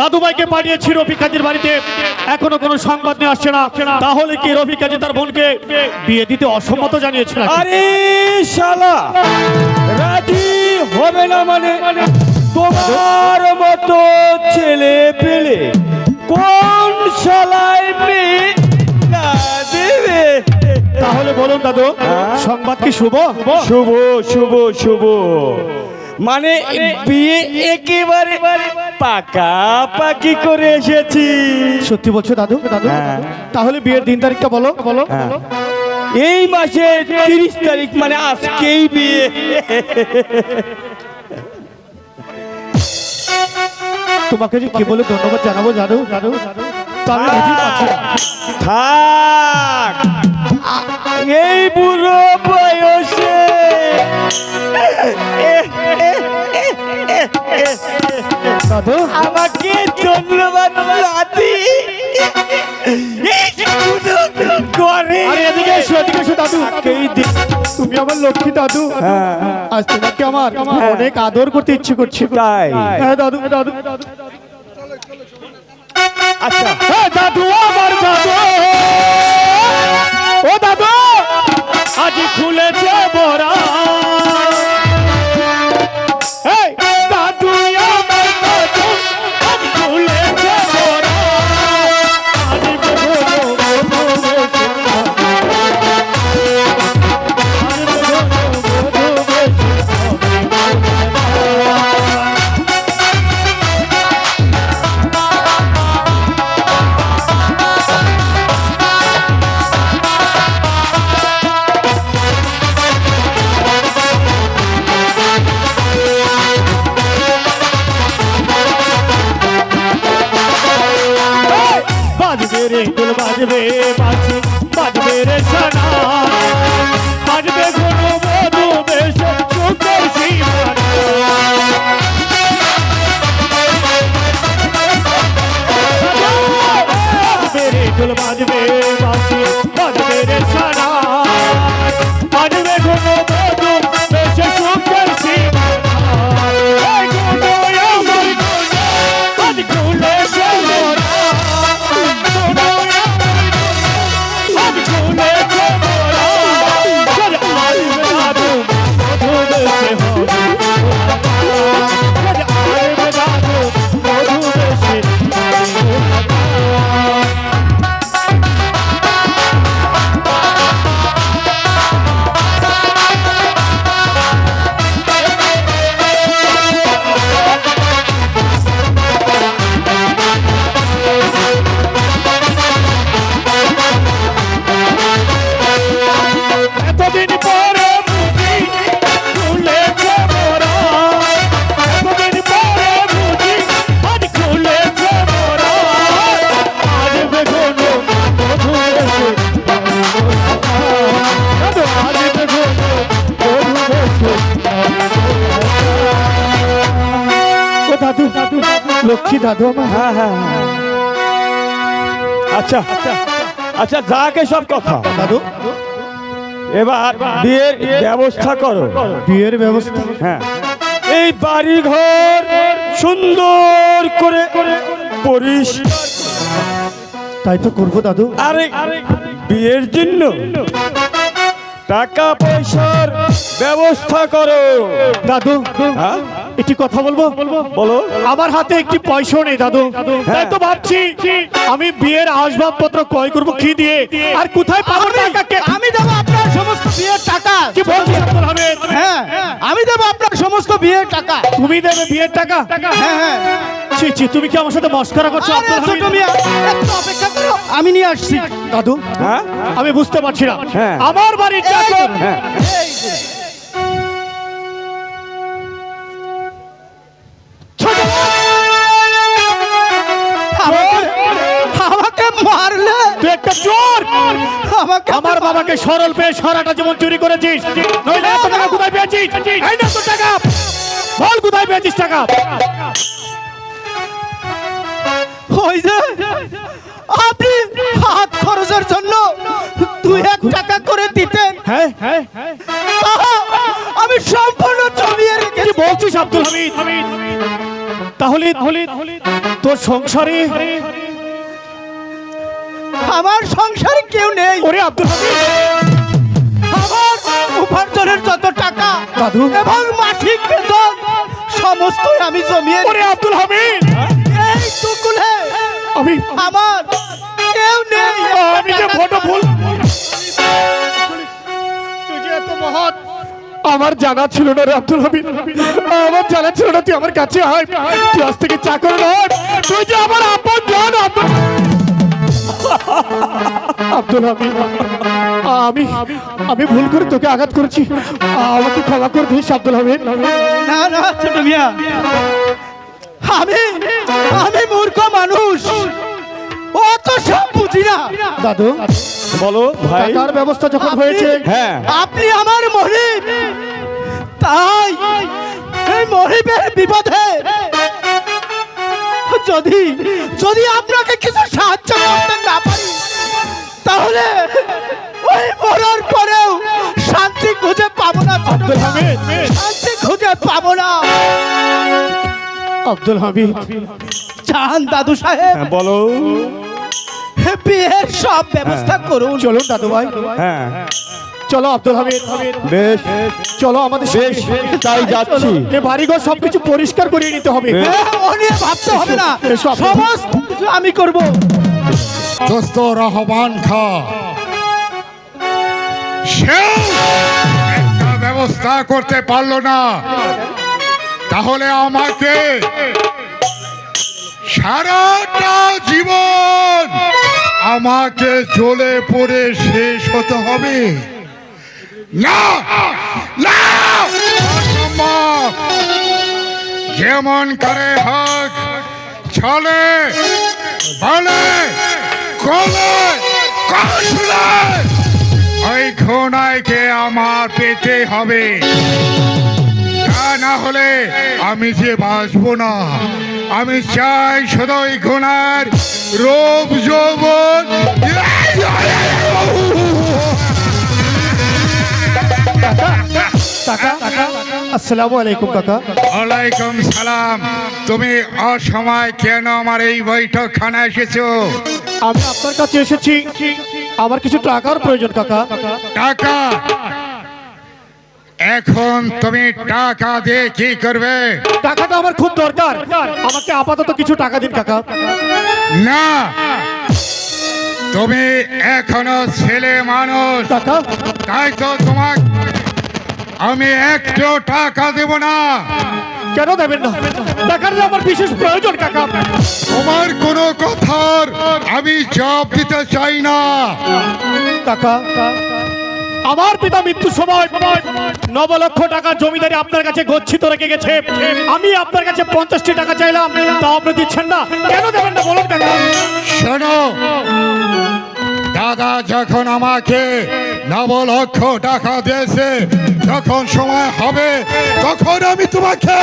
দাদুভাইকে পাঠিয়েছি রফিক কাজীর বাড়িতে, এখনো কোনো সংবাদ নিয়ে আসছে না। তাহলে কি রফিক কাজী তার বোনকে বিয়ে দিতে অসম্মত জানিয়েছে নাকি? আরে শালা, রাজি হবে না মানে তোমার মতো ছেলে পেলে কোন শালায় মেয়ে না দেবে? তাহলে বলুন দাদু, সংবাদ কি শুভ? শুভ শুভ শুভ, মানে বিয়ে একেবারে পাকাপাকি করে এসেছি। সত্যি বলছো দাদু? হ্যাঁ। তাহলে বিয়ের দিন তারিখটা বলো। হ্যাঁ। এই মাসের 30 তারিখ, মানে আজকেই বিয়ে। তোমাকে যে কি বলে ধন্যবাদ জানাবো দাদু। তাহলে বুঝি পাচ্ছি না। থাক, এই বুড়ো বয়সে দাদু আমাকে ধন্যবাদ লাতি করে। আরে এদিকে এসো, এদিকে এসো দাদু। তুমি আমার লক্ষ্মী দাদু। আজ তোমাকে আমার অনেক আদর করতে ইচ্ছে করছে। তাই? হ্যাঁ দাদু। আচ্ছা, হ্যাঁ দাদু, আমার দাদু। ও দাদু, আজ খুলেছে বরা। এই দাদু, আমার দাদু, আজ খুলেছে বরা। আজ বাজবে রে ঢোল, বাজবে বাঁশি, বাজবে রে সানা, বাজবে ঘন মধু বেশ সুখের সীমানা। বাজবে রে ঢোল, বাজবে বাঁশি, বাজবে রে সানা, বাজবে ঘন মধু বেশ সুখের সীমানা। এই গুণ আমার গুণ, আজ খুলেছে মোরা। এতদিন পরে বুঝি খুলেছে মোরা, এতদিন পরে বুঝি আজ খুলেছে মোরা। আজ বেগুন মধু বেশে, আজ বেগুন মধু বেশে। ও দাদু, লক্ষ্মী দাদু আমার। হ্যাঁ হ্যাঁ, আচ্ছা আচ্ছা, যাকে সব কথা দাদু, এবার বিয়ের ব্যবস্থা করো। বিয়ের ব্যবস্থা? হ্যাঁ, এই বাড়ি ঘর সুন্দর করে পরিষ্কার। তাই তো করবো দাদু। আরে বিয়ের জন্য টাকা পয়সার ব্যবস্থা করো। দাদু হ্যাঁ, একটি কথা বলবো? বলো। আমার হাতে একটি পয়সাও নেই দাদু। তাই তো ভাবছি আমি বিয়ের আসবাবপত্র ক্রয় করবো কি দিয়ে, আর কোথায় পাবো টাকা? আমি দেবো আপনার সমস্ত বিয়ের টাকা। কি বলছিস আব্দুল হামিদ? হ্যাঁ, আমি দেবো আপনার সমস্ত বিয়ের টাকা। তুমি দেবে বিয়ের টাকা? হ্যাঁ হ্যাঁ। ছি ছি, তুমি কি আমার সাথে মস্করা করছো আরে আব্দুল ছোট হামিদ? মিয়া, একটু অপেক্ষা করো, আমি নিয়ে আসছি। দাদু, হ্যাঁ আমি বুঝতে পারছি না। হ্যাঁ। আমার বাড়ির চাকর হ্যাঁ, এই যে, ছোট আমাকে মারলে, তুই একটা চোর। আমাকে আমার বাবাকে সরল পেয়ে সারাটা জীবন চুরি করেছিস, নইলে এত টাকা কোথায় পেয়েছিস? এই না তোর টাকা, বল কোথায় পেয়েছিস টাকা? ওই যে আপনি হাত খরচের জন্য 2-1 টাকা করে দিতেন, হ্যাঁ, আমি সম্পূর্ণ জমিয়ে রেখেছি। কি বলছিস আব্দুল হামিদ? তাহলে তোর সংসারে আমার সংসারে কেউ নেই। ওরে আব্দুল হামিদ, আমার উপার্জনের যত টাকা দাদু। এবং মাসিক বেতন সমস্তই আমি জমিয়ে ওরে আব্দুল হামিদ, এইটুকুনে আমি আমার কেউ নেই। আমি যে বড় ভুল, তুই যে এত মহৎ, আমার জানা ছিল না রে আব্দুল হামিদ, আমার জানা ছিল না তুই আমার কাছে আয়, তুই আজ থেকে চাকর নয়, তুই যে আমার আপন জান আব্দুল হামিদ। আমি আমি ভুল করে তোকে আঘাত করেছি, আমাকে ক্ষমা করে দিস আব্দুল হামিদ। না না ছোট মিয়া, আমি আমি মূর্খ মানুষ, ও তো সব বুঝি না। দাদু বলো ভাই। টাকার ব্যবস্থা যখন হয়েছে, হ্যাঁ আপনি আমার মহিব, তাই এই মহিবের বিপদে যদি যদি আপনাকে কিছু সাহায্য করতে না পারি, তাহলে ওই মরার পরেও শান্তি খুঁজে পাবো না ছোট আব্দুল মিয়া। হামিদ, শান্তি খুঁজে পাবো না। আব্দুল হামিদ, চান দাদু সাহেব, হ্যাঁ, বলো। বিয়ের সব ব্যবস্থা করুন। চলুন দাদু ভাই, হ্যাঁ চলো আব্দুল হামিদ, বেশ চলো আমাদের বেশ, সঙ্গে। তাই যাচ্ছি। এ বাড়িঘর সবকিছু পরিষ্কার করিয়ে নিতে হবে। ও নিয়ে ভাবতে হবে না, এসো, আপনি- সমস্ত কিছু আমি করব। দোস্ত রহমান খা, সেও একটা ব্যবস্থা করতে পারলো না, তাহলে আমাকে সারাটা জীবন আমাকে জ্বলে পড়ে শেষ হতে হবে। না না, অসম্ভব। যেমন করে হোক, ছলে বলে কলে কৌশলে ওই ঘোড়াইকে আমার পেতে হবে, তা না হলে আমি যে বাঁচবো না। আমি চাই শুধু ওই ঘোড়ার রূপ যৌবন। কাকা, আসসালামু আলাইকুম কাকা। ওয়ালাইকুম সালাম। তুমি অসময় কেন আমার এই বৈঠকখানে এসেছো? আমি আপনার কাছে এসেছি, আমার কিছু টাকার প্রয়োজন কাকা। টাকা? এখন তুমি টাকা দিয়ে কি করবে? টাকাটা আমার খুব দরকার, আমাকে আপাতত কিছু টাকা দিন কাকা। না, তুমি এখনো ছেলে মানুষ, কাকা, তাই তো তোমাকে আমি একটু টাকা দেব না। কেন দেবেন না? টাকার যে আমার বিশেষ প্রয়োজন কাকা। তোমার কোনো কথার আমি জবাব দিতে চাই না। কাকা, আমার পিতা মৃত্যুর সময় 9 লক্ষ টাকার জমিদারি আপনার কাছে গচ্ছিত রেখে গেছে। আমি আপনার কাছে 50টি টাকা চাইলাম, তা আপনি দিচ্ছেন না, কেন দেবেন না বলুন কাকা। শোনো, দাদা যখন আমাকে 9 লক্ষ টাকা দিয়েছে, যখন সময় হবে তখন আমি তোমাকে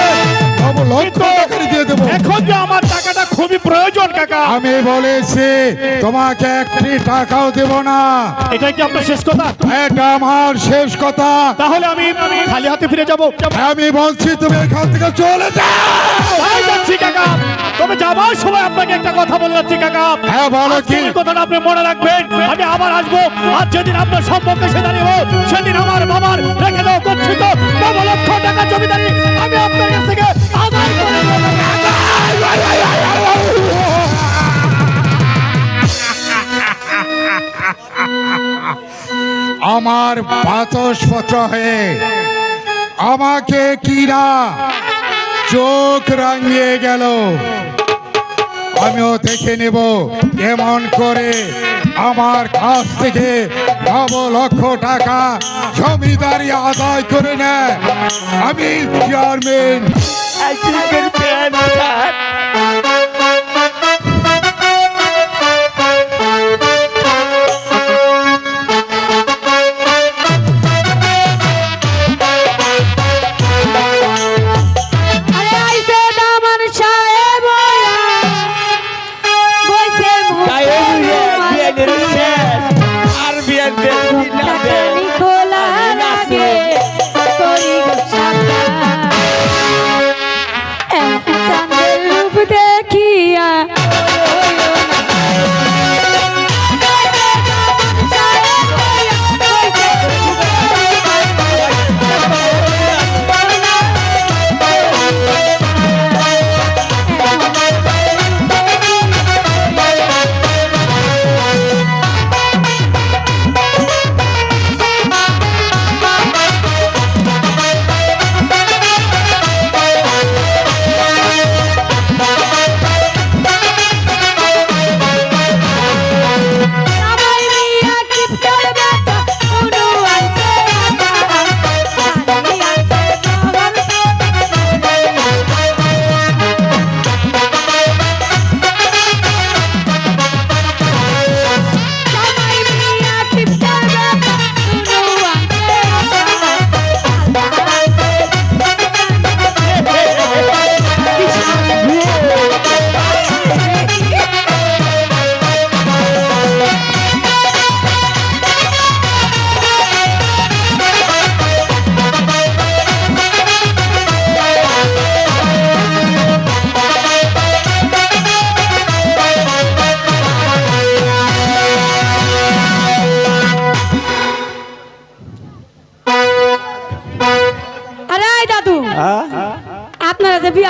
9 লক্ষ টাকা দিয়ে দেবো। এখন যে আমার টাকাটা খুবই প্রয়োজন কাকা। আমি বলেছি তোমাকে একটি টাকাও দেব না। এটাই কি আপনার শেষ কথা? এটা আমার শেষ কথা। তাহলে আমি খালি হাতে ফিরে যাব। আমি বলছি তুমি এখান থেকে চলে যাও। তাই যাচ্ছি কাকা, তবে যাবার সময় আপনাকে একটা কথা বলে যাচ্ছি কাকা। হ্যাঁ, বলো কি? আজকের এই কথাটা আপনি মনে রাখবেন, আমি আবার আসবো, আর যেদিন আপনার সম্পর্কে সে দাঁড়িয়ে সেদিন আমার বাবার রেখে দেওয়া গচ্ছিত 9 লক্ষ টাকা জমিদারি আমি আপনার কাছ থেকে আদায় করে নেব। আমার বাতসপত্র হয়ে আমাকে কিনা চোখ রাঙিয়ে গেল। আমিও দেখে নেব কেমন করে আমার কাছ থেকে 9 লক্ষ টাকা জমিদারি আদায় করে নেয়। আমি চেয়ারম্যান। আরে আইছে দামান সাহেব বইছে বিয়ের শেষ আর বিয়ের বেশি না দে। মুখানি খোলা লাগে করি গো সাবধান চাঁদের রূপ দে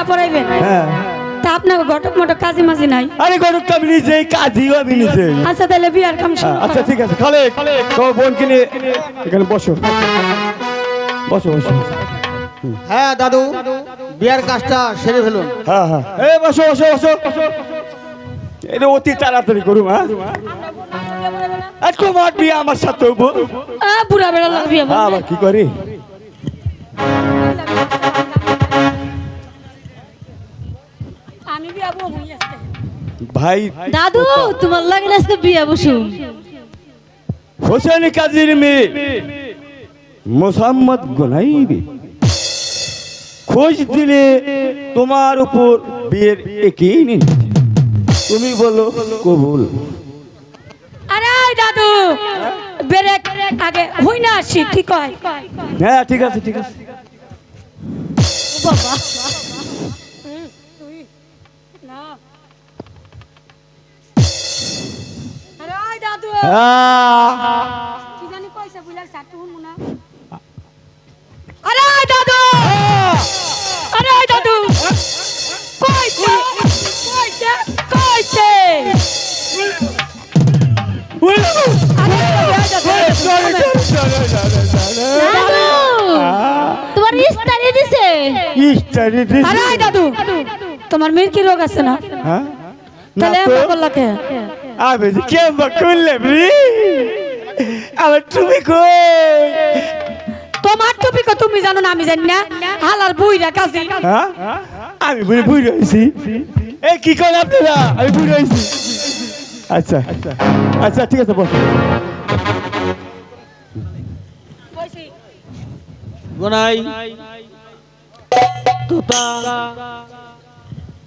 পড়াইবেন হ্যাঁ তা আপনার ঘটক মটক কাজী মাঝি নাই? আরে গরুক কামি নিছে কাজীও আমি নিছে আচ্ছা তাহলে বিয়ার কাম শুরু আচ্ছা করো। ঠিক আছে খালে তো বোনকে নিয়ে এখানে বসো বসো বসো হ্যাঁ দাদু, বিয়ার কাজটা সেরে ফেলুন। হ্যাঁ হ্যাঁ এই বসো বসো বসো এটা অতি তাড়াতাড়ি করুম হ্যাঁ আজকে মাঠ বিয়ে আমার সাথে হবো বুড়া বেড়া লাগবে হ্যাঁ আবার কি করি আমি বিয়া বউ আজকে। ভাই দাদু তোমার লাগে না আজকে বিয়া বসুম? হোসেন কাজীর মেয়ে মোসাম্মদ গোনাইবি খোঁজ দিলে তোমার উপর বিয়ের একই নিন তুমি বলো কবুল আরে দাদু ব্রেক আগে হই না আসি ঠিক হয় হ্যাঁ ঠিক আছে ঠিক আছে বাবা না আরে দাদু কি জানি কইছে বুঝলা সাতু হুন না আরে দাদু আরে দাদু কইছে কইছে কইছে তোমার ইস্তারি দিছে আরে দাদু তোমার মেয়ের কি রোগ আছে না তাহলে এমন করলাকে আমি কে বকলে আবার তুমি কই তোমার টুপি কো তুমি জানো না আমি জানি না হালার বুইরা কাজী হ্যাঁ আমি বুড়ি বুড়ি রয়েছি এ কি করে আপনারা আমি বুড়ি রয়েছি আচ্ছা আচ্ছা ঠিক আছে বস গোনাই তোতা,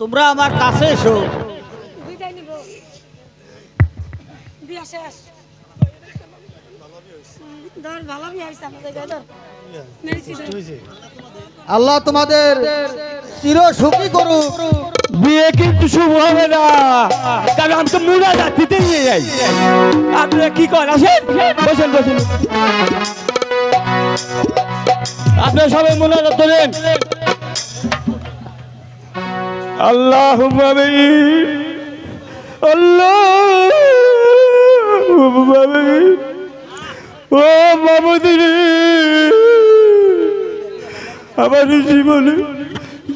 তোমরা আমার কাছে এসো। বিদায় নিব বিয়া শেষ ধর ভালো বিয়া হইছে আমাদের ধর মেরেছি আল্লাহ তোমাদের চির সুখী করুক। বিয়ে কিন্তু শুভ হবে না কারণ আমি তো মুড়া জাতিতে নিয়ে যাই আপনারা কি করেন আসেন বসেন বসেন আপনারা সবাই মোনাজাত করেন আল্লাহুম্মা আমিন আল্লাহুম্মা আমিন ও মাবুদ রে আমার জীবনে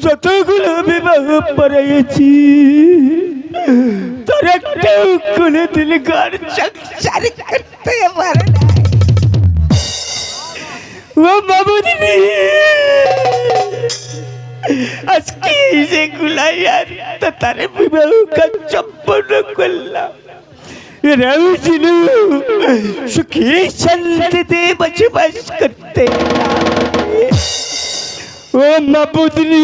যতগুলো বিবাহ পড়াইছি তোর একটাও কোনে দিল ঘর সংসার করতে পারে না ও মাবুদ রে আজকে যে গুলাইয়ার তারে বিবাহ কাজ সম্পন্ন করলাম রাউ ছিল সুখী শান্তিতে বসবাস করতে ও মাপুত্রী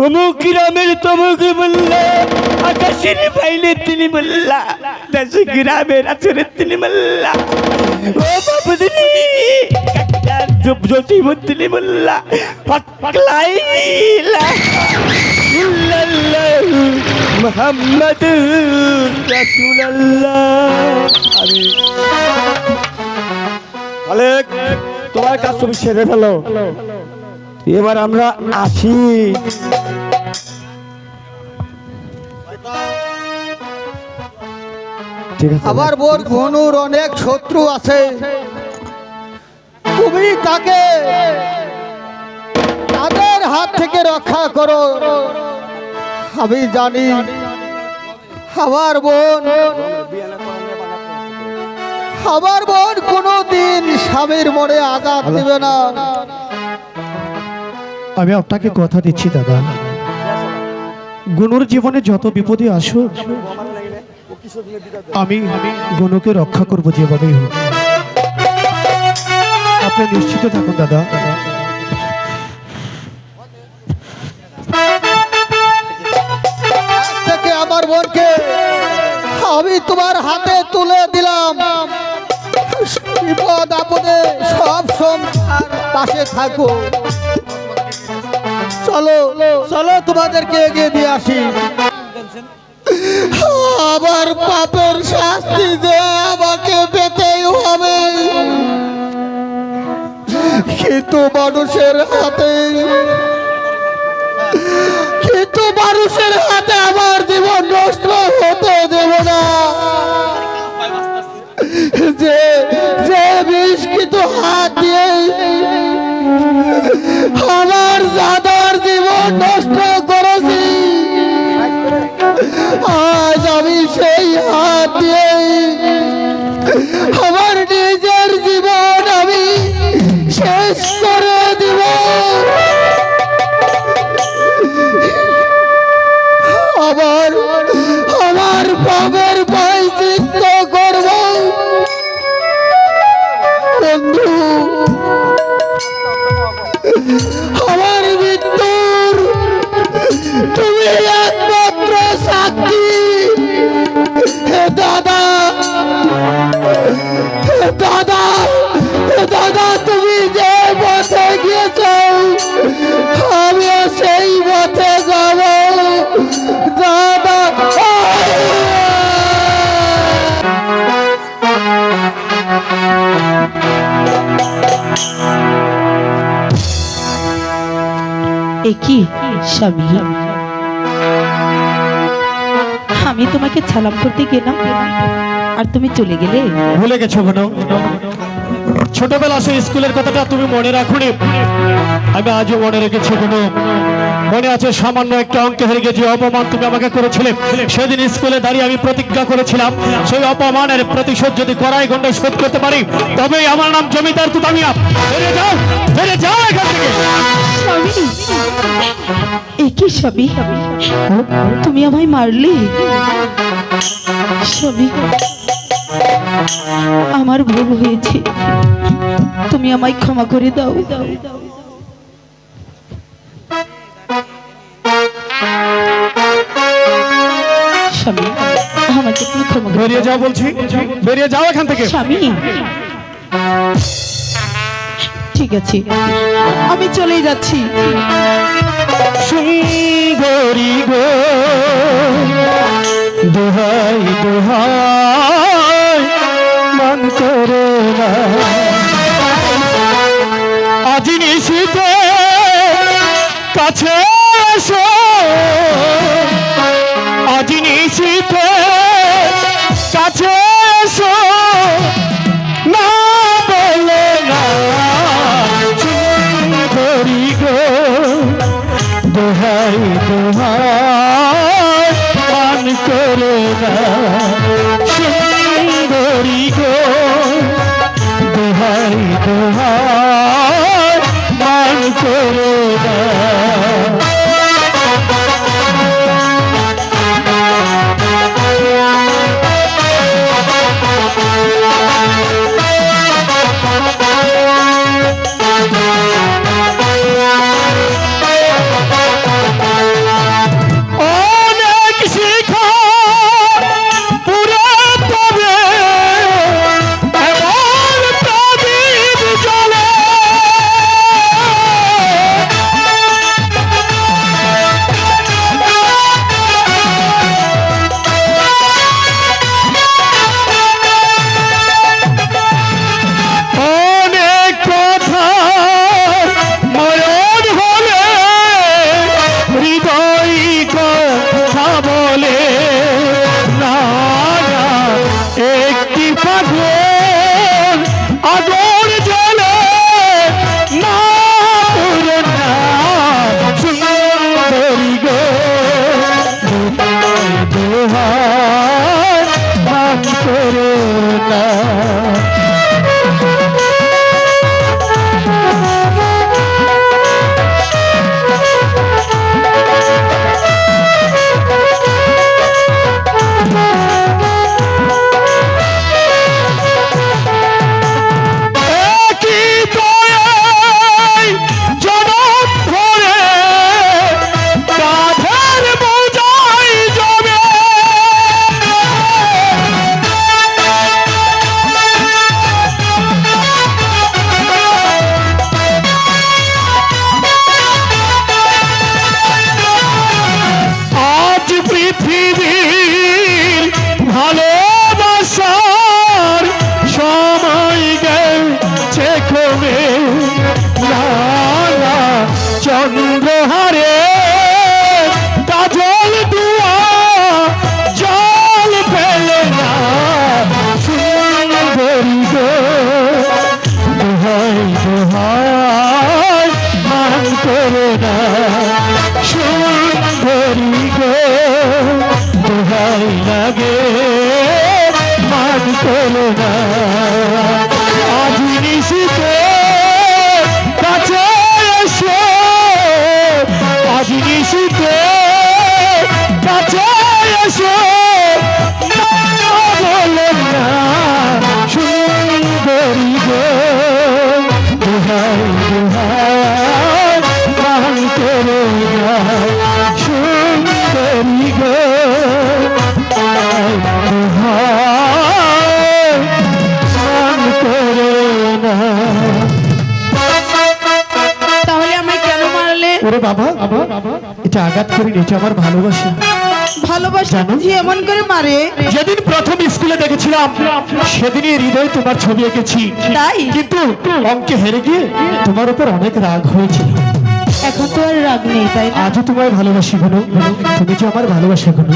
অমুক গ্রামের তমুক মোল্লা আকাশের বাইলে তিনি মোল্লা দশ গ্রামের আসরে তিনি মোল্লা ও মাপুত্রী জসিমুদ্দিনী মোল্লা ফটলাইলা ইল্লাল্লাহু মুহাম্মাদুর রাসূলুল্লাহ আলেক তোমার কাজ তুমি সেরে ফেলো এবার আমরা আসি ঠিক আছে আমার বোন ঘনুর অনেক শত্রু আছে, তুমি তাকে তাদের হাত থেকে রক্ষা করো। আমি জানি আমার বোন কোনোদিন স্বামীর মনে আঘাত দেবে না। আমি আপনাকে কথা দিচ্ছি দাদা, গুনুর জীবনে যত বিপদে আসুক আমি গুনুকে রক্ষা করব যেভাবেই হোক। আপনি নিশ্চিত থাকুন দাদা। আজ থেকে আমার বোনকে আমি তোমার হাতে তুলে দিলাম। বিপদ আপদে সব সময় পাশে থাকো। চলো চলো তোমাদেরকে এগিয়ে দিয়ে আসি। আমার পাপের শাস্তি যে আমাকে পেতেই হবে, কিন্তু মানুষের হাতে কিন্তু মানুষের হাতে আমার জীবন নষ্ট হতে দেব না। যে যে বিষ কিন্তু হাত দিয়ে আমার দাদার জীবন নষ্ট করেছি, আজ আমি সেই হাত দিয়ে আমার নিজের জীবন আমি শেষ করে দিব। আবার আমার পাপের প্রায়শ্চিত্ত করব। বন্ধু, আমার মৃত্যুর তুমি একমাত্র সাক্ষী। হে দাদা, হে দাদা, হে দাদা, তুমি যে পথে গিয়েছ আমিও সেই পথে যাব দাদা। একই স্বামী, আমি তোমাকে সালাম করতে গেলাম আর তুমি চলে গেলে। ভুলে গেছো বোনো, ছোটবেলা সেই স্কুলের কথাটা তুমি মনে রাখোনি, আমি আজও মনে রেখেছি বোনো। মনে আছে সামান্য একটা অঙ্কে হেরে গিয়ে যে অপমান তুমি আমাকে করেছিলে, সেদিন স্কুলে দাঁড়িয়ে আমি প্রতিজ্ঞা করেছিলাম সেই অপমানের প্রতিশোধ যদি কড়াই গন্ডায় শোধ করতে পারি তবেই আমার নাম জমিদার তুতামিয়া। বেরিয়ে যাও, বেরিয়ে যাও এখান থেকে। স্বামী, একই স্বামী, তুমি আমায় মারলে। স্বামী, আমার ভুল হয়েছে, তুমি আমায় ক্ষমা করে দাও। স্বামী, আমাকে তুমি ক্ষমা করে বেরিয়ে যাও বলছি, বেরিয়ে যাও এখান থেকে। স্বামী, ঠিক আছে, আমি চলে যাচ্ছি। সুন্দরী গো, দোহাই দোহাই মন করে না, আজ নিশিতে কাছে এসো, আজ নিশিতে কাছে এসো, না বলে না। সুন্দরী গো, দোহাই দোহাই মান করে না, সুন্দরী গো, দোহাই দোহাই মান করে না। করে নিয়েছে আমার ভালোবাসা। ভালোবাসা জানো? যে এমন করে মারে। যেদিন প্রথম স্কুলে দেখেছিলাম সেদিনই হৃদয়ে তোমার ছবি এঁকেছি, তাই? কিন্তু অঙ্কে হেরে গিয়ে তোমার উপর অনেক রাগ হয়েছিল। এখন তো আর রাগ নেই, তাই না? আজও তোমায় ভালোবাসি গুনো, তুমি যে আমার ভালোবাসা গুনো,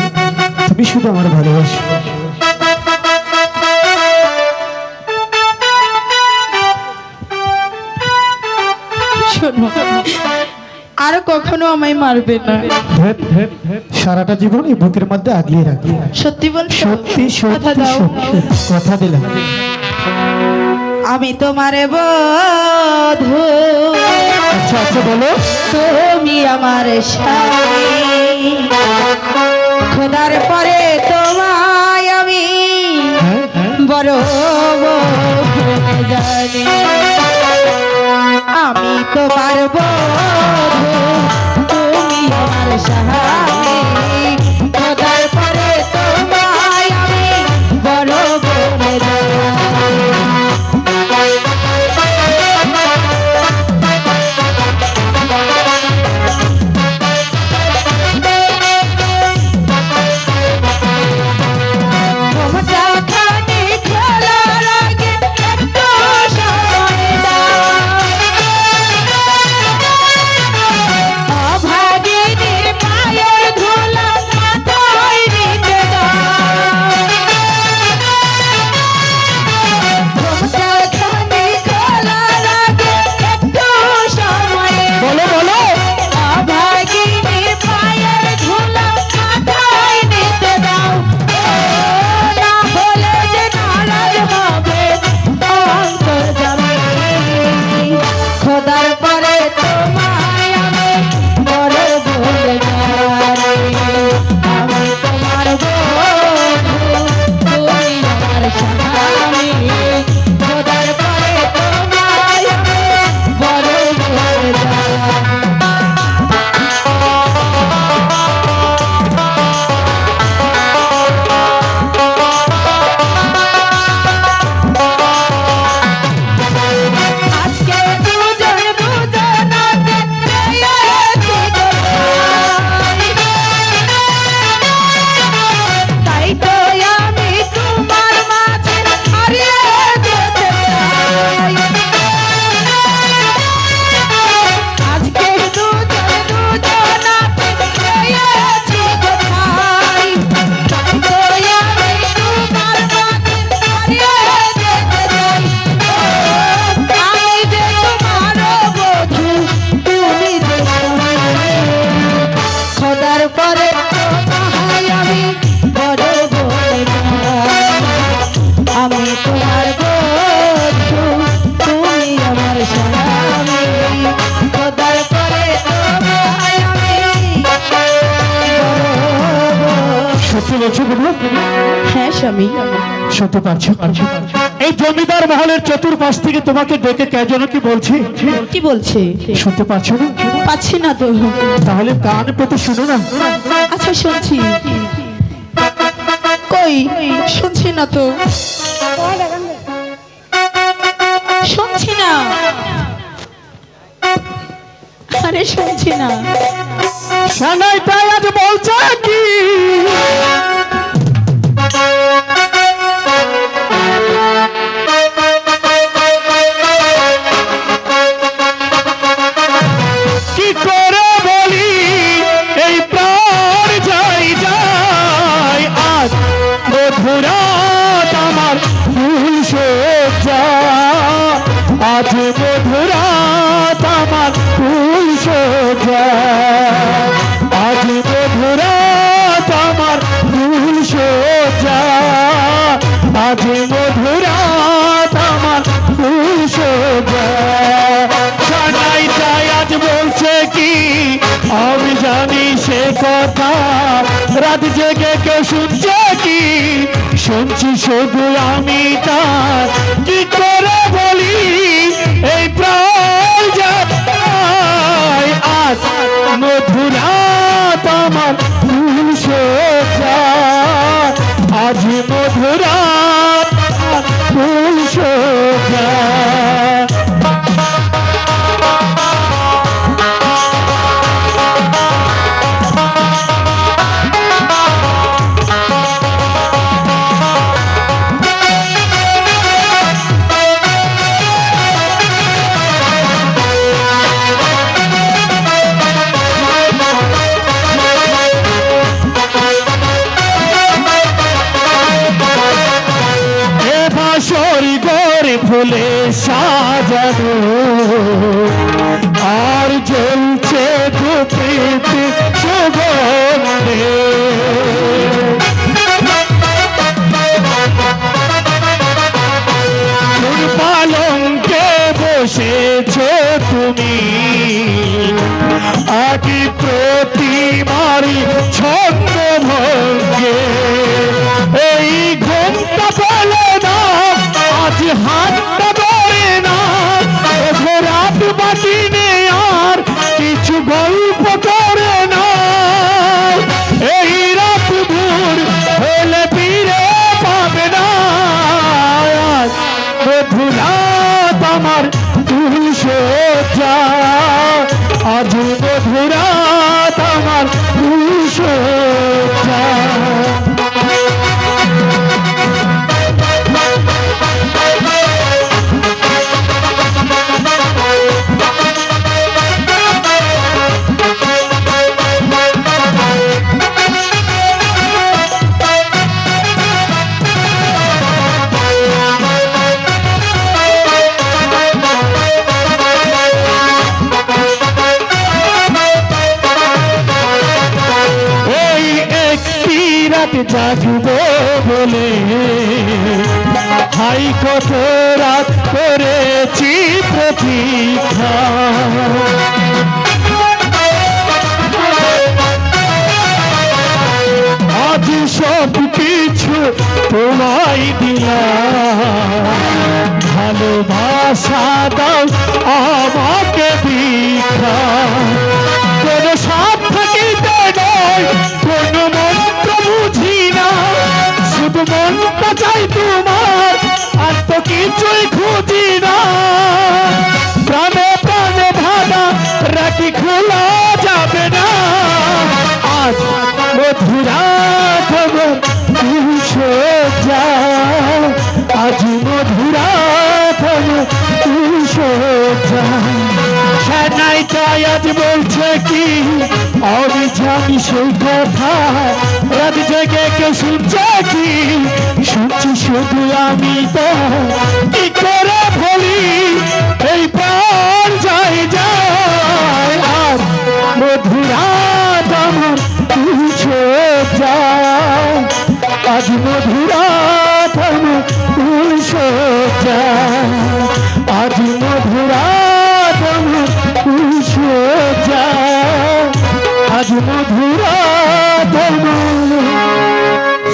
তুমি শুধু আমার ভালোবাসা। শোনো, আর কখনো আমায় মারবে না। সারাটা জীবন এই বুকের মধ্যে আগলিয়ে রাখবো। সত্যি বলছো? সত্যি কথা সত্যি দাও। সত্যি কথা দিলাম। আমি তোমারে বধূ, আচ্ছা আচ্ছা বলো। তুমি আমার স্বামী, খোদার পরে তোমায় আমি হ্যাঁ হ্যাঁ বড় বলে জানি। আমি তোমার বধূ, তুমি আমার স্বামী, খোদার পরে তোমায় আমি বড় বলে জানি। ঘোমটাখানি খোলার আগে একটু সময় দাও। অভাগিনীর পায়ের ধুলো মাথায় নিতে দাও। ঘোমটাখানি খোলার আগে একটু সময় বলো বলো। অভাগিনীর পায়ের ধুলো মাথায় নিতে দাও। না হলে যে নারাজ হবে অন্তর্যামী। খোদার পরে তোমায় আমি বড় বলে জানি। আমি তোমার বন্ধু, তুমি আমার স্বামী, খোদার পরে তোমায় আমি বড় বলে জানি। আজকে দুজন দুজনাকে পেয়েছি কোথায়? তাই তো আমি তোমার মাঝে হারিয়ে যেতে চাই। আজকে দুজন দুজনাকে পেয়েছি কোথায়? তাই তো আমি তোমার মাঝে হারিয়ে যেতে চাই। আমি যে তোমার বধূ, তুমি যে স্বামী, খোদার পরে তোমায় আমি বড় বলে জানি। আমি তোমার বধূ, তুমি আমার স্বামী, খোদার পরে তোমায় আমি সত্যি বলছো গুনো? হ্যাঁ স্বামী। সত্যি পারছো? এই জমিদার মহলের চতুর্পাশ থেকে তোমাকে ডেকে কে যেন কি বলছি, কি বলছে? শুনতে পাচ্ছ না? পাচ্ছি না তো। তাহলে কান পেতে শুনো না। আচ্ছা শুনছি। কই শুনছি না তো, শুনছি না। আরে শুনছি না। সানাইটাই আজ বলছে কি কি করে বলি এই প্রাণ যাই যাই আজ মধুরাত আমার ফুল সজ্জা, আজ মধুরাত আমার ফুল সজ্জা, আজ মধুরাত আমার ফুল সজ্জা, আজ মধুরাত আমার ফুল সজ্জা। সানাইটাই আজ বলছে কি আমি জানি সে কথা, রাত জেগে কেউ শুনছে কি, শুনছি শুধু আমি তার। কি করে বলি এই প্রাণ যায় আজ মধুরাত আমার ফুল সজ্জা, আজ মধুরাত আমার ফুল সজ্জা। ফুলে সাজানো আর জ্বলছে ধূপেতে সুগন্ধে। পালঙ্কে বসেছ তুমি আকি প্রতিমারি ছন্দ ভঙ্গে। এই ঘুমটা বলে না আজ হাতটা ধরে না, রাত বাকি নেই আর কিছু গল্প করে না। এই রাত দূর হলে ফিরে পাবে না, মধুরাত আমার তুই সোজা, আজ মধুরাত আমার তুই সোজা। জাগবো বলে হাই কত রাত করেছি প্রতীক্ষা। আজ সব কিছু তোমায় দিলাম, ভালোবাসা দাও আমাকে দীক্ষা। কোন সাপ থাকিতে নয় কোন মন্ত্র বুঝি না, শুধু মনটা চাই তোমার আর তো কিছুই খুঁজি না। প্রাণে প্রাণে ভাড়া রাখি খোলা যাবে না, আজ মধুরাত আমার তুই সোজা, আজ মধুরাত আমার তুই সোজা। সেনাই তাই আজ বলছে কি আমি জানি সেই কথা, রাত জেগে কেউ শুনছে কি, শুনছি শুধু আমি তো। কি করে বলি এই প্রাণ যাই যায়, আর মধুরাত আমার তুই সোজা, আজ মধুরাত আমার তুই সোজা, আজ মধুরাত আমার তুই সোজা, আজ মধুরাত আমার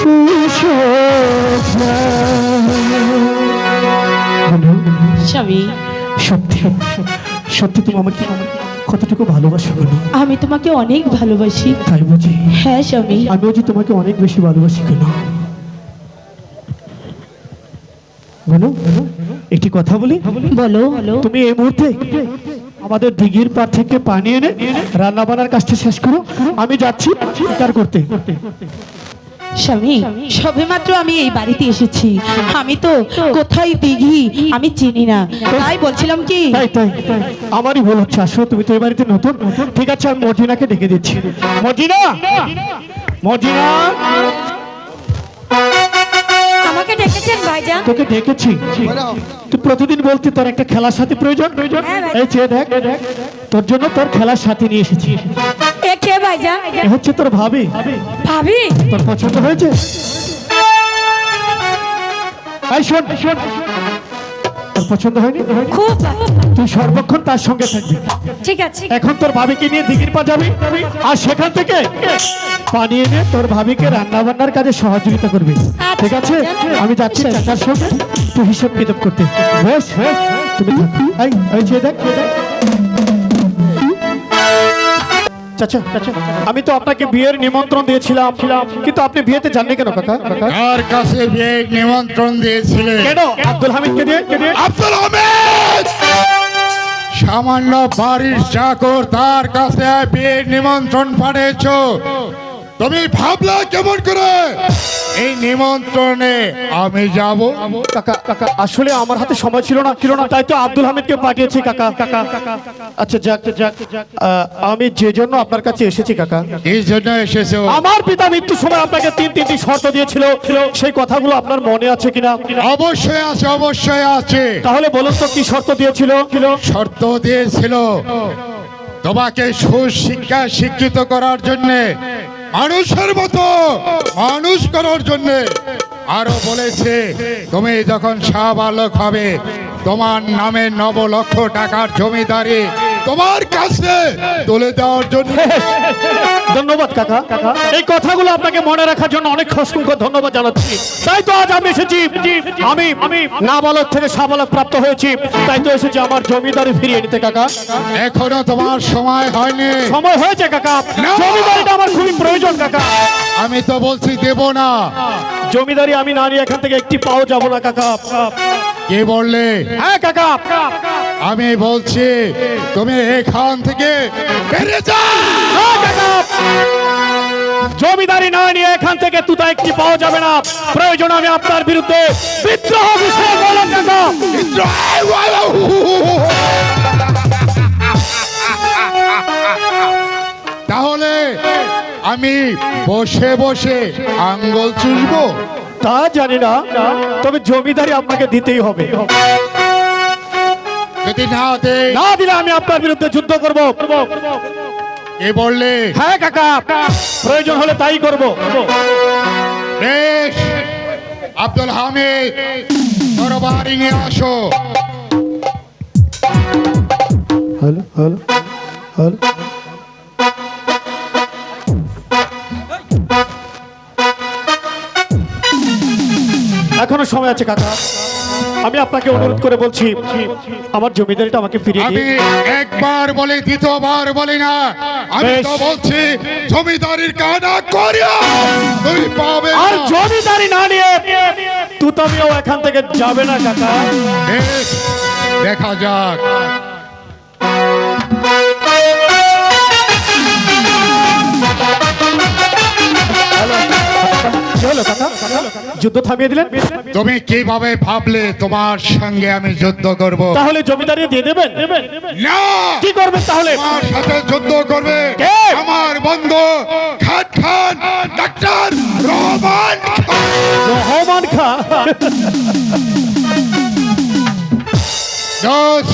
তুই সোজা। স্বামী, সত্যি সত্যি তুমি আমাকে কতটুকু ভালোবাসো বলো? আমি তোমাকে অনেক ভালোবাসি। তাই বুঝি? হ্যাঁ স্বামী। আমিও যে তোমাকে অনেক বেশি ভালোবাসি। কেন বলো, একটি কথা বলি। বলো। তুমি এই মুহূর্তে আমাদের দিঘির পার থেকে পানি এনে রান্না বান্নার কাজটা শেষ করো, আমি যাচ্ছি শিকার করতে। স্বামী, সবেমাত্র আমি এই বাড়িতে এসেছি, আমি তো কোথায় দিঘি আমি চিনি না, তাই বলছিলাম কি। তাই তাই আমারই ভুল হচ্ছে। আসলে তুমি তো এই বাড়িতে নতুন। ঠিক আছে, আমি মর্জিনাকে ডেকে দিচ্ছি। মর্জিনা, মর্জিনা। আমাকে ডেকেছেন ভাইজান? তোকে ডেকেছি, তুই প্রতিদিন বলতে তোর একটা খেলার সাথী প্রয়োজন। এই চেয়ে দেখ, তোর জন্য তোর খেলার সাথী নিয়ে এসেছি। এ কে ভাইজান? এ হচ্ছে তোর ভাবি। ভাবি? তোর পছন্দ হয়েছে? এই শোন, তোর পছন্দ হয়নি? খুব ভালো। তুই সর্বক্ষণ তার সঙ্গে থাকবি। ঠিক আছে। এখন তোর ভাবিকে নিয়ে দিঘির পা যাবি, আর সেখান থেকে পানি এনে তোর ভাবিকে রান্না বান্নার কাজে সহযোগিতা করবি। ঠিক আছে, আমি যাচ্ছি চাচার সঙ্গে তুই হিসাব কিতাব করতে। বেশ, তুমি থাকবি। এই চেয়ে দেখ। চাচা, আমি তো আপনাকে বিয়ের নিমন্ত্রণ দিয়েছিলাম, কিন্তু আপনি বিয়েতে যাননি কেন কাকা? কার কাছে বিয়ের নিমন্ত্রণ দিয়েছিলেন? কেন আব্দুল হামিদকে দিয়ে? আব্দুল হামিদ সামান্য বাড়ির চাকর, তার কাছে বিয়ের নিমন্ত্রণ পাঠিয়েছ? তুমি ভাবলা কেমন করে এই নিমন্ত্রণে আমি যাব? কাকা কাকা আসলে আমার হাতে সময় ছিল না তাই তো আব্দুল হামিদকে পাঠিয়েছি কাকা আচ্ছা যাক আমি যে জন্য আপনার কাছে এসেছি কাকা, এই জন্য এসেছো? আমার পিতা মৃত্যুর সময় আপনাকে তিনটি শর্ত দিয়েছিল, সেই কথাগুলো আপনার মনে আছে কিনা? অবশ্যই আছে, অবশ্যই আছে। তাহলে বলুন তো কি শর্ত দিয়েছিল? শর্ত দিয়েছিল তোমাকে সুশিক্ষা শিক্ষিত করার জন্য, মানুষের মতো মানুষ করার জন্য। আরো বলেছে তুমি যখন সাবালক হবে তোমার নামে 9 লক্ষ টাকার জমিদারি তোমার কাছে তুলে দেওয়ার জন্য। ধন্যবাদ কাকা, এই কথাগুলো আপনাকে মনে রাখার জন্য অনেক অসংখ্য ধন্যবাদ জানাচ্ছি। তাই তো আজ আমি এসেছি, আমি নাবালক থেকে সাবালক প্রাপ্ত হয়েছি, তাই তো এসেছি আমার জমিদারি ফিরিয়ে নিতে কাকা। এখনো তোমার সময় হয়নি। সময় হয়েছে কাকা, না। জমিদারিটা আমার খুবই প্রয়োজন কাকা। আমি তো বলছি দেব না। জমিদারি আমি না নিয়ে এখান থেকে একটি পাও যাব না কাকা। কি বললে? হ্যাঁ কাকা, আমি বলছি তুমি এখান থেকে বেরিয়ে যাও। হ্যাঁ কাকা, জমিদারি না নিয়ে এখান থেকে তুতা একটি পাওয়া যাবে না। প্রয়োজন আমি আপনার বিরুদ্ধে বিদ্রোহ ঘোষণা করলাম কাকা। তাহলে আমি বসে বসে আঙ্গুল চুষবো? তা জানি না, তবে জমিদারি আপনাকে দিতেই হবে। যদি না দেই? না দিলে আমি আপনার বিরুদ্ধে যুদ্ধ করব। এ বললে? হ্যাঁ কাকা, প্রয়োজন হলে তাই করব। বেশ, আব্দুল হামিদ তরবারি নিয়ে আসো। হ্যালো হ্যালো হ্যালো এখনো সময় আছে কাকা, আমি আপনাকে অনুরোধ করে বলছি আমার জমিদারিটা আমাকে ফিরিয়ে আমি দিন। একবার বলি, দ্বিতীয়বার বলি না। আমি বেশ। তো বলছি জমিদারির কানা করিয়া তুই পাবে না। আর জমিদারি না নিয়ে তুতামিও এখান থেকে যাবে না কাকা। বেশ, দেখা যাক। কি হলো কাকা, যুদ্ধ থামিয়ে দিলেন? তুমি কিভাবে ভাবলে তোমার সঙ্গে আমি যুদ্ধ করব? তাহলে জমিদারি দিয়ে দেবেন? না, কি করবেন তাহলে? আমার সাথে যুদ্ধ করবে কে? আমার বন্ধু খান খান, ডাক্তার রহমান খান। রহমান খা। দোষ,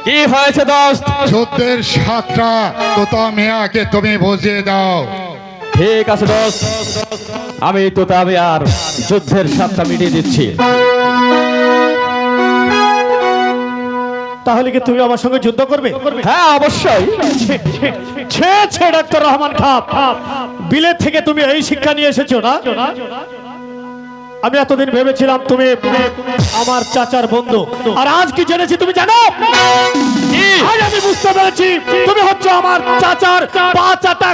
কি হয়েছে দোস্ত? যুদ্ধের সাতটা তোতা মিয়াকে তুমি বুঝিয়ে দাও। ঠিক আছে দোস্ত, আমি তো তবে আর যুদ্ধের সাতটা মিটিয়ে দিচ্ছি। তাহলে কি তুমি আমার সঙ্গে যুদ্ধ করবে? হ্যাঁ অবশ্যই। ছে ডাক্তার রহমান খান, বিলেত থেকে তুমি এই শিক্ষা নিয়ে এসেছো না? আমি এতদিন ভেবেছিলাম তুমি আমার চাচার বন্ধু, আর আজ কি জেনেছি তুমি জানো? আজ আমি বুঝতে পেরেছি তুমি হচ্ছে আমার চাচার পা চাটা।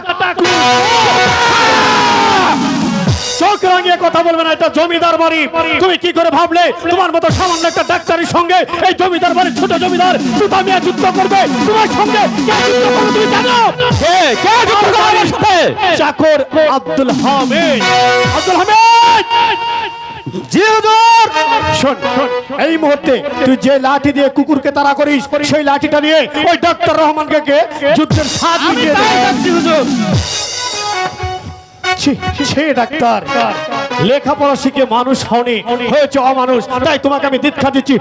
চোখ রাঙিয়ে কথা বলবে না, এটা জমিদার বাড়ি। তুমি কি করে ভাবলে তোমার মতো সামান্য একটা ডাক্তারের সঙ্গে এই জমিদার বাড়ির ছোট জমিদার তুতামিয়া যুদ্ধ করবে? তোমার সঙ্গে কে যুদ্ধ করবে তুমি জানো? কে কে যুদ্ধ করবে আমার সাথে? চাকর আব্দুল হামিদ। আব্দুল হামিদ, জি হুজুর। শোন, এই মুহূর্তে তুই যে লাঠি দিয়ে কুকুরকে তাড়া করিস সেই লাঠিটা নিয়ে ওই ডাক্তার রহমানকে যুদ্ধের স্বাদ মিটিয়ে দে। সে ডাক্তার লেখাপড়া শিখে মানুষ হওনি, হয়েছে অমানুষ, তাই তোমাকে আমি দীক্ষা দিচ্ছি।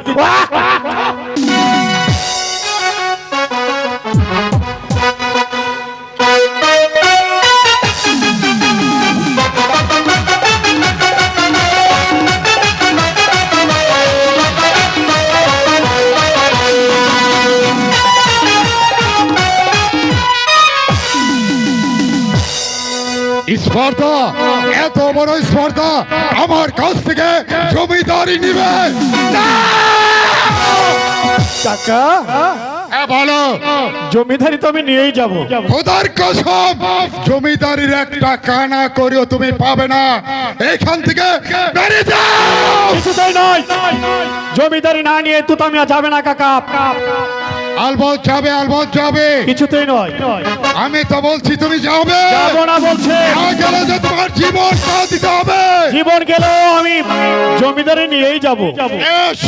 স্পর্ধা, এত বড় স্পর্ধা আমার কাছ থেকে জমিদারি নিবে না। কাকা, হ্যাঁ বলো। জমিদারি তো আমি নিয়েই যাবো। খোদার কসম, জমিদারির একটা কানা করেও তুমি পাবে না। এখান থেকে বেরিয়ে যাও। কিছুতেই নয়, জমিদারি না নিয়ে তুতামিয়া যাবে না কাকা। আলবৎ যাবে, আলবৎ যাবে। কিছুতেই নয়। আমি তো বলছি তুমি যাবে। যাবো না বলছে। না গেলে যে তোমার জীবন দিতে হবে। জীবন গেলেও আমি জমিদারি নিয়েই যাবো। বেশ।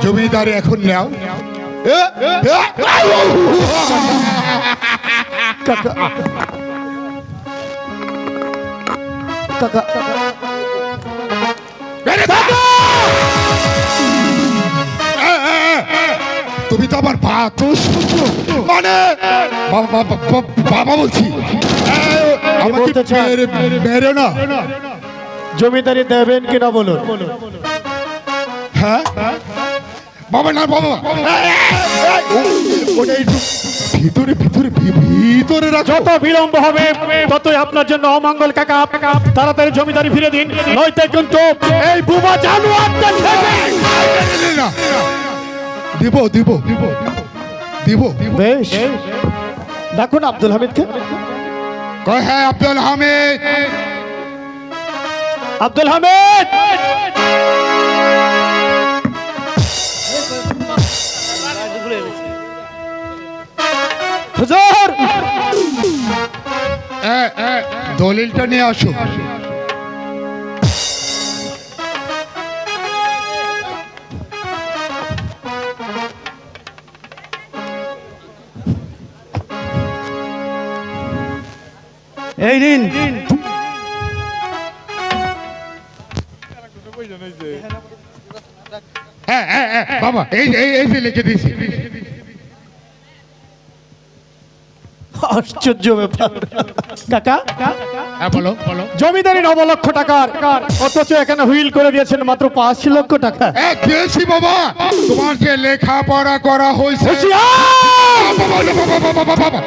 জমিদারি এখন নাও। কাকা কাকা তুমি তো আমার মানে বাবা বলছি। আমাকে বলতে চান? মেরো না। জমিদারি দেবেন কিনা বলুন। হ্যাঁ বাবা, না বাবা, ওটা একটু ভিতরে ভিতরে ভিতরে রাখো। যত বিলম্ব হবে ততই আপনার জন্য অমঙ্গল কাকা। তাড়াতাড়ি জমিদারি ফিরে দিন, নয়তো কিন্তু এই বুবা জানোয়ারটা খেবে। না, দিব দিব দিব দিব। বেশ, দেখুন আব্দুল হামিদকে। কয় হ্যাঁ আব্দুল হামিদ। আব্দুল হামিদ, হুজুর, দলিলটা নিয়ে আসো। এই নিন। হ্যাঁ হ্যাঁ হ্যাঁ বাবা, এই এই এই যে লিখে দিয়েছি। আশ্চর্য ব্যাপার কাকা। হ্যাঁ বলো বলো। জমিদারি 9 লক্ষ টাকার, অথচ এখানে হুইল করে দিয়েছেন মাত্র 5 লক্ষ টাকা। দিয়েছি বাবা, তোমার যে লেখাপড়া করা হয়েছে। বাবা, বাবা, বাবা, বাবা, বাবা,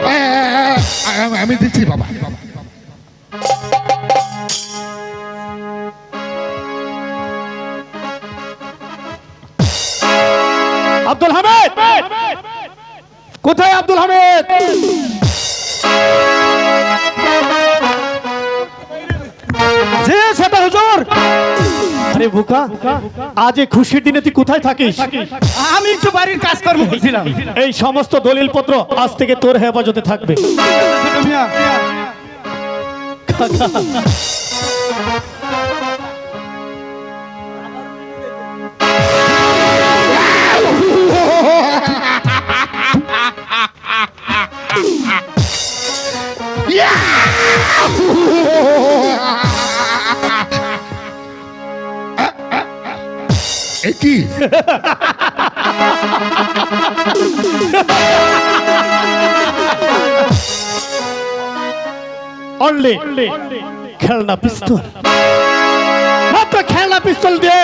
আমি দিচ্ছি বাবা। আব্দুল হামিদ কোথায়? আব্দুল হামিদ, জি সেটা হুজুর। আরে বোকা, আজ এই খুশির দিনে তুই কোথায় থাকিস? আমি একটু বাড়ির কাজকর্ম করছিলাম। এই সমস্ত দলিলপত্র আজ থেকে তোর হেফাজতে থাকবে। ছোট মিয়া, কি অনলি খেলনা পিস্তল, মাত্র খেলনা পিস্তল দিয়ে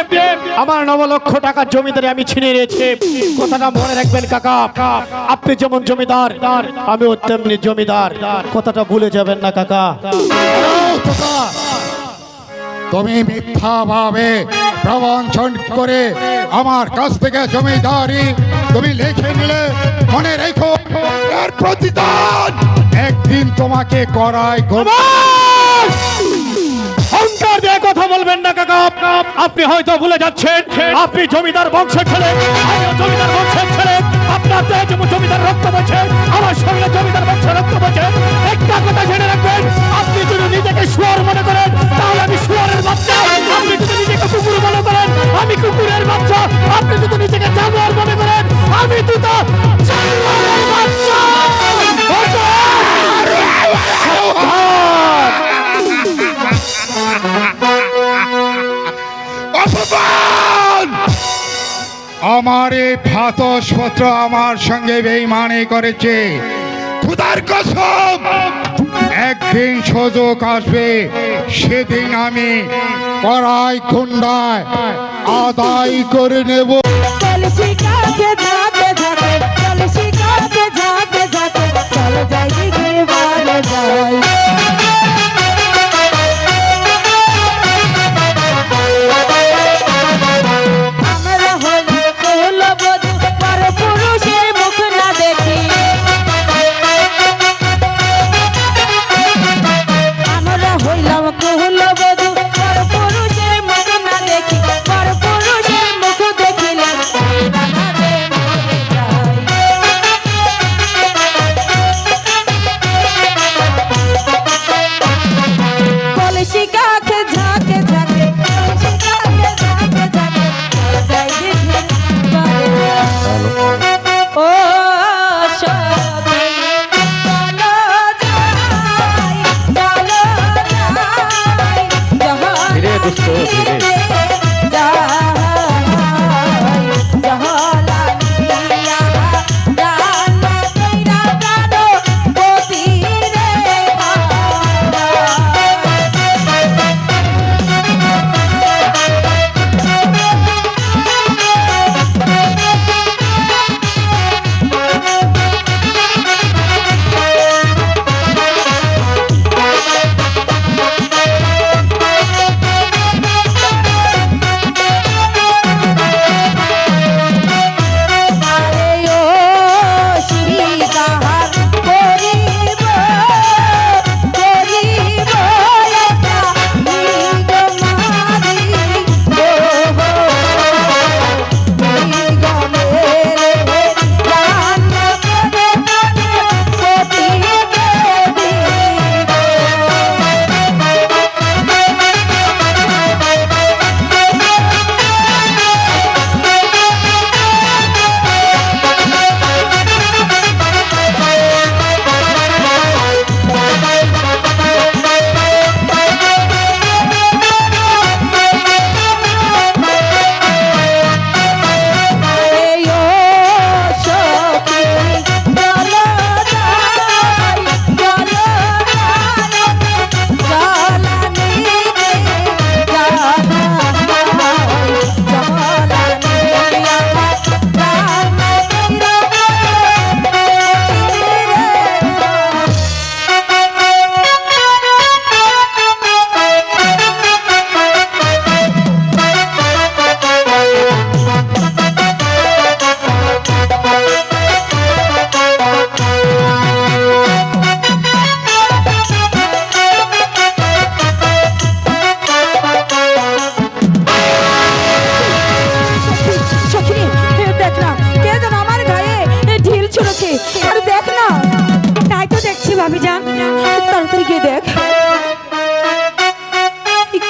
আমার 9 লক্ষ টাকার জমিদারি আমি ছিনিয়ে নিয়েছি। কথাটা মনে রাখবেন কাকা, আপনি যেমন জমিদার আমিও তেমনি জমিদার, কথাটা ভুলে যাবেন না কাকা। তুমি মিথ্যা ভাবে প্রবঞ্চন করে আমার কাছ থেকে জমিদারি তুমি লিখে নিলে, মনে রেখো এর প্রতিদান একদিন তোমাকে করাই। অহংকার দিয়ে কথা বলবেন না কাকা, আপনি হয়তো ভুলে যাচ্ছেন আপনি জমিদার বংশের ছেলে, আমিও জমিদার বংশের ছেলে। আপনার দেহে যেমন জমিদার রক্ত বইছে, আমার শরীরে জমিদার বংশের রক্ত বইছে। একটা কথা জেনে রাখবেন, আপনি যদি নিজেকে শুয়োর মনে করেন তাহলে আমি শুয়োরের বাচ্চা, আপনি যদি নিজেকে কুকুর মনে করেন আমি কুকুরের বাচ্চা, আপনি যদি নিজেকে জানোয়ার মনে করেন আমি তো জানোয়ারের বাচ্চা। আমার এই ভাতসপত্র আমার সঙ্গে বেঈমানি করেছে। খোদার কসম, একদিন সুযোগ আসবে, সেদিন আমি কড়াই খুন্ডায় আদায় করে নেব। কলসি কাছে ঝাঁকে ঝাঁকে, কলসি কাছে ঝাঁকে ঝাঁকে, চল যাই দিকে বারে যাই। রানারে মরে যাই। কলসি কাকে ঝাঁকে ঝাঁকে কলসি কাকে ঝাঁকে ঝাঁকে যাই দেখে পারে ও সখী চলো যাই চলো যাই ধীরে দুষ্ট, ধীরে। ভাবিজান তাড়াতাড়ি গিয়ে দেখ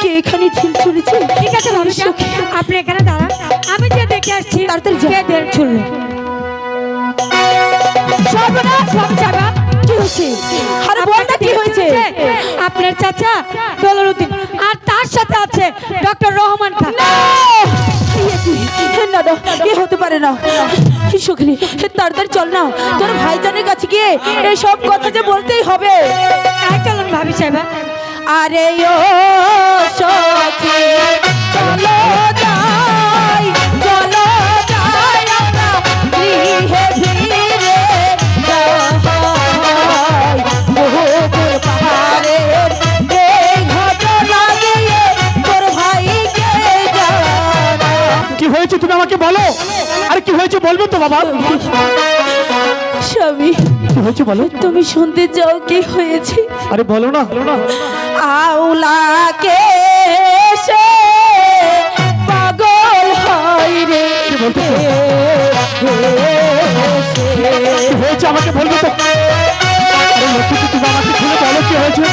কে এখানে ঢিল ছুঁড়েছে। ঠিক আছে ভাবিজান আপনি এখানে দাঁড়ান আমি যে দেখে আসছি তাড়াতাড়ি যা। কে ঢিল ছুড়লো সর্বনাশ ভাবিজান কি হয়েছে? আরে বল না কি হয়েছে? আপনার চাচা দলরুদ্দিন আর তার সাথে আছে ডক্টর রহমান খান। না না এ হতে পারে না। সুখনি তাড়াতাড়ি চল না তোর ভাইজানের কাছে গিয়ে এসব কথা যে বলতেই হবে। তাই চলুন ভাবি সাহেব। আরে ও সখী চলো যাই চলো যাই আমরা গৃহে ফিরে যাই। বহুদূর পাহাড়ের এই ঘটনা গিয়ে তোর ভাইকে জানা। কি হয়েছে তুমি আমাকে বলো। আরে কি হয়েছে বলবে তো বাবা। স্বামী কি হয়েছে বলো। তুমি শুনতে চাও কি হয়েছে? আরে বলো না। আউলাকে সে পাগল হয় রে। কি বলতেছো? কি হয়েছে আমাকে বলবে তো। আরে লক্ষ্মী তুমি আমাকে খুলে বলো কি হয়েছে।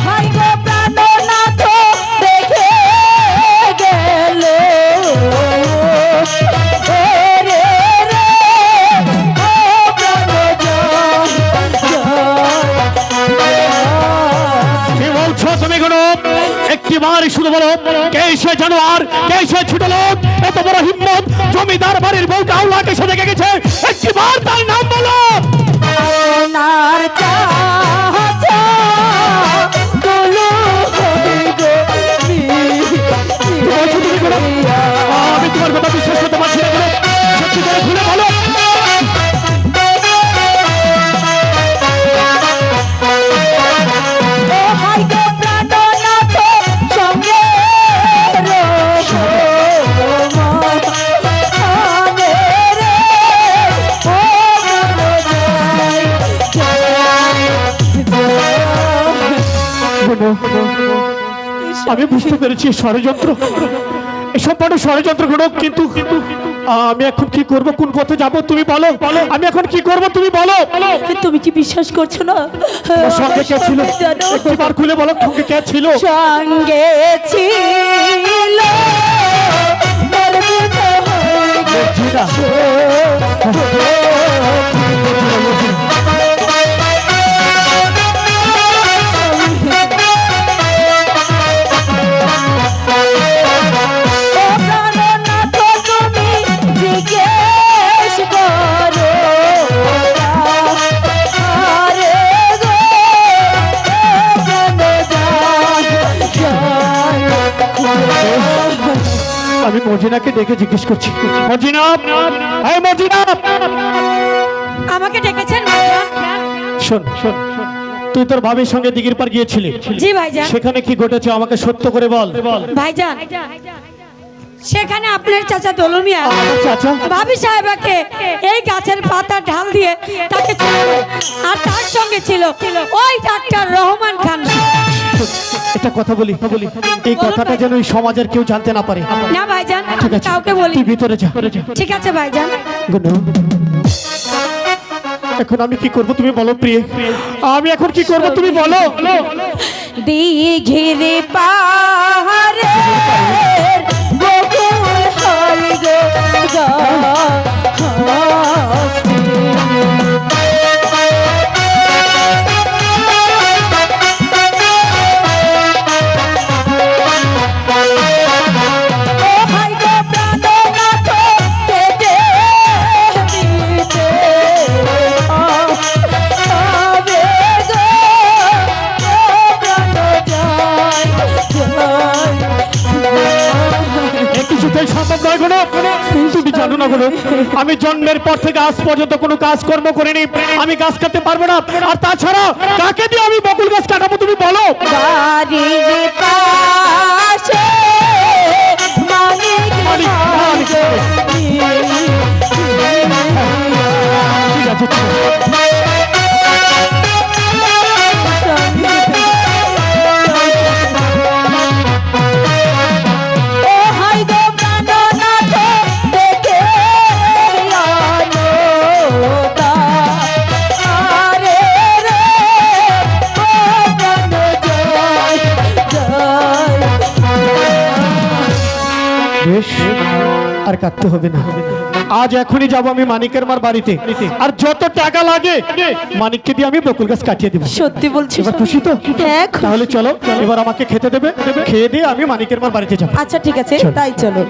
হাই গো প্রাণনাথ দেখে গেল রে রে ও প্রাণজন কি বলছো তুমি কোনো একটি বার শুধু বলো কে সে জানোয়ার কে সে ছোট লোক এত বড় হিম্মত জমিদার বাড়ির বউকে আউলাকে সাথে গেছে একটি বার তার নাম বলো। ওনার চাচা তুলু হই গো কি বলছো তুমি কোনো আমি তোমার কথা বিশ্বাস করতে পারছি না কোনো সত্যি করে খুলে বলো। ও হাই গো প্রাণনাথ সঙ্গে রোমানে রে ও মন যাই আমি বুঝতে পেরেছি ষড়যন্ত্র, এসব মানে ষড়যন্ত্র ঘটক। কিন্তু আমি এখন কি করব, কোন পথে যাব তুমি বলো। আমি এখন কি করব তুমি বলো। তুমি কি বিশ্বাস করছো না? তোমার সঙ্গে কে ছিল? জানো? একবার খুলে বলো, সঙ্গে কে ছিল? সঙ্গে ছিল গর্বিত হয়ে গেছো। ও প্রাণনাথ তুমি জিজ্ঞেস করো আরে গো আমি মজিনাকে ডেকে জিজ্ঞেস করছি, মজিনা, এই মজিনা, আমাকে ডেকেছেন? শোন শোন, তুই তোর ভাবির সঙ্গে দিঘির পার গিয়েছিলি, জি ভাইজান। সেখানে কি ঘটেছে আমাকে সত্য করে বল। ভাইজান, সেখানে আপনার চাচা দলমিয়া আমার চাচা? ভাবি সাহেবাকে এই গাছের পাতা ঢাল দিয়ে তাকে ছিল, আর তার সঙ্গে ছিল ওই ডাক্তার রহমান খান। এটা কথা বলি, এই কথাটা যেন এই সমাজের কেউ জানতে না পারে। না ভাইজান, ঠিক আমি আছে, কাউকে বলি। তুই ভিতরে যা। ঠিক আছে ভাইজান। গুনু, এখন আমি কি করব তুমি বলো প্রিয়, আমি এখন কি করব তুমি বলো। দিঘির পাহাড়ে গোকুল হরি গো কিছুতেই সম্ভব নয় গুনু, তুমি জানো না গুনু, আমি জন্মের পর থেকে আজ পর্যন্ত কোনো কাজকর্ম করিনি, আমি গাছ কাটতে পারবো না। আর তাছাড়া কাকে দিয়ে আমি বকুল গাছ কাটাবো তুমি বলো। বাড়ির পাশে মানিক মানিক, মানিক। ঠিক আছে, ঠিক আছে। ও হাই গো প্রাণনাথ দেখে আনো তা আরে রে ও প্রাণ জয় জয়। বেশ, আর কাটতে হবে না, আজ এখনই যাব আমি মানিকের মার বাড়িতে, আর যত টাকা লাগে মানিককে দিয়ে আমি বকুল গাছ কাটিয়ে দেবো। সত্যি বলছি? এবার খুশি তো? হ্যাঁ, খুশি। তাহলে চলো, এবার আমাকে খেতে দেবে, খেয়ে দিয়ে আমি মানিকের মার বাড়িতে যাবো। আচ্ছা ঠিক আছে, চলো। তাই চলো।